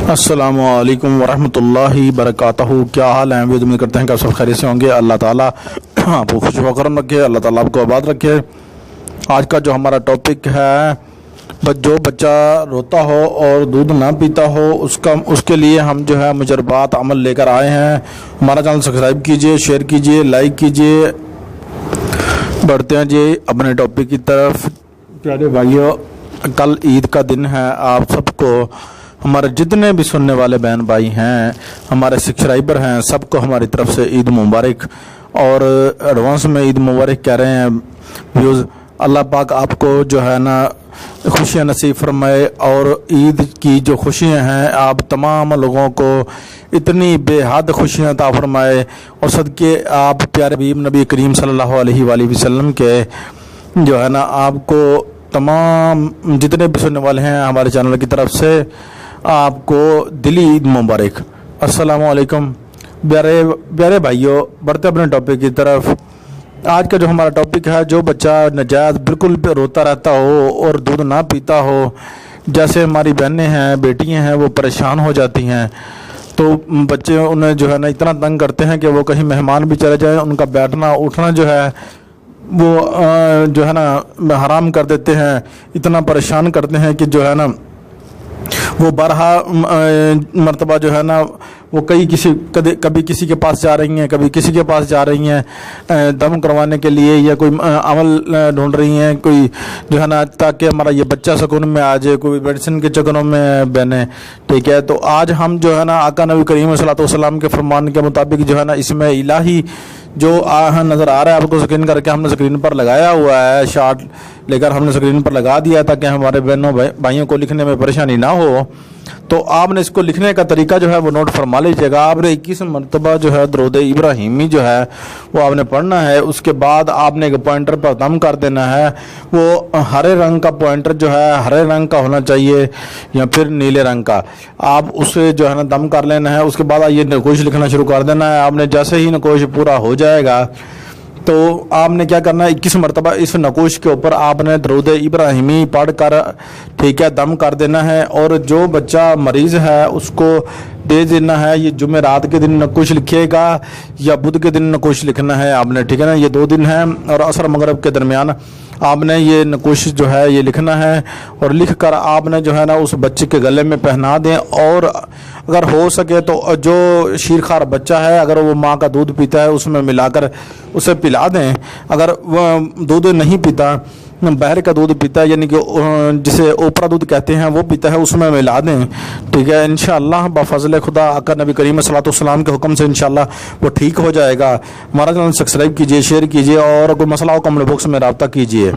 السلام علیکم ورحمۃ اللہ وبرکاتہ۔ کیا حال ہیں؟ امید کرتے ہیں کہ آپ سب خیریت سے ہوں گے۔ اللہ تعالیٰ آپ کو خوش و کرم رکھے، اللہ تعالیٰ آپ کو آباد رکھے۔ آج کا جو ہمارا ٹاپک ہے، جو بچہ روتا ہو اور دودھ نہ پیتا ہو اس کے لیے ہم جو ہے مجربات عمل لے کر آئے ہیں۔ ہمارا چینل سبسکرائب کیجئے، شیئر کیجئے، لائک کیجئے۔ بڑھتے ہیں جی اپنے ٹاپک کی طرف۔ پیارے بھائیوں، کل عید کا دن ہے۔ آپ سب کو، ہمارے جتنے بھی سننے والے بہن بھائی ہیں، ہمارے سبسکرائبر ہیں، سب کو ہماری طرف سے عید مبارک، اور ایڈوانس میں عید مبارک کہہ رہے ہیں ویوز۔ اللہ پاک آپ کو جو ہے نا خوشیاں نصیب فرمائے، اور عید کی جو خوشیاں ہیں آپ تمام لوگوں کو اتنی بے حد خوشیاں عطا فرمائے، اور صدقے آپ پیارے حبیب نبی کریم صلی اللہ علیہ وآلہ وسلم کے جو ہے نا آپ کو تمام جتنے بھی سننے والے ہیں ہمارے چینل کی طرف سے آپ کو دلی عید مبارک۔ السلام علیکم پیارے بھائیوں، بڑھتے اپنے ٹاپک کی طرف۔ آج کا جو ہمارا ٹاپک ہے، جو بچہ نجائز بالکل روتا رہتا ہو اور دودھ نہ پیتا ہو، جیسے ہماری بہنیں ہیں، بیٹیاں ہیں، وہ پریشان ہو جاتی ہیں، تو بچے انہیں جو ہے نا اتنا تنگ کرتے ہیں کہ وہ کہیں مہمان بھی چلے جائیں، ان کا بیٹھنا اٹھنا جو ہے وہ جو ہے نا حرام کر دیتے ہیں، اتنا پریشان کرتے ہیں کہ جو ہے نا وہ بارہا مرتبہ جو ہے نا وہ کبھی کسی کے پاس جا رہی ہیں، کبھی کسی کے پاس جا رہی ہیں دم کروانے کے لیے، یا کوئی عمل ڈھونڈ رہی ہیں کوئی جو ہے نا، تاکہ ہمارا یہ بچہ سکون میں آ جائے، کوئی میڈیسن کے چکروں میں بہنے، ٹھیک ہے۔ تو آج ہم جو ہے نا آقا نبی کریم صلی اللہ علیہ وسلم کے فرمان کے مطابق جو ہے نا اس میں الہی جو نظر آ رہا ہے، آپ کو اسکرین کر کے ہم نے اسکرین پر لگایا ہوا ہے، شارٹ لے کر ہم نے اسکرین پر لگا دیا تاکہ ہمارے بہنوں بھائیوں کو لکھنے میں پریشانی نہ ہو۔ تو آپ نے اس کو لکھنے کا طریقہ جو ہے وہ نوٹ فرما لیجیے گا۔ آپ نے 21 مرتبہ جو ہے درود ابراہیمی جو ہے وہ آپ نے پڑھنا ہے۔ اس کے بعد آپ نے ایک پوائنٹر پر دم کر دینا ہے، وہ ہرے رنگ کا پوائنٹر جو ہے ہرے رنگ کا ہونا چاہیے یا پھر نیلے رنگ کا، آپ اسے جو ہے نا دم کر لینا ہے۔ اس کے بعد یہ نقوش لکھنا شروع کر دینا ہے۔ آپ نے جیسے ہی نقوش پورا ہو جائے گا تو آپ نے کیا کرنا ہے، 21 مرتبہ اس نقوش کے اوپر آپ نے درود ابراہیمی پڑھ کر ٹھیک ہے دم کر دینا ہے۔ اور جو بچہ مریض ہے اس کو دے دینا ہے، یہ جمعرات کے دن نقوش لکھے گا یا بدھ کے دن نقوش لکھنا ہے آپ نے، ٹھیک ہے نا۔ یہ 2 دن ہیں، اور عصر مغرب کے درمیان آپ نے یہ نقوش جو ہے یہ لکھنا ہے، اور لکھ کر آپ نے جو ہے نا اس بچے کے گلے میں پہنا دیں۔ اور اگر ہو سکے تو جو شیرخوار بچہ ہے، اگر وہ ماں کا دودھ پیتا ہے اس میں ملا کر اسے پلا دیں۔ اگر وہ دودھ نہیں پیتا، باہر کا دودھ پیتا ہے، یعنی کہ جسے اوپرا دودھ کہتے ہیں، وہ پیتا ہے، اس میں ملا دیں، ٹھیک ہے۔ انشاءاللہ بفضل خدا آقا نبی کریم صلی اللہ علیہ وسلم کے حکم سے انشاءاللہ وہ ٹھیک ہو جائے گا۔ ہمارا چینل سبسکرائب کیجئے، شیئر کیجئے، اور کوئی مسئلہ ہو کمنٹ باکس میں رابطہ کیجئے۔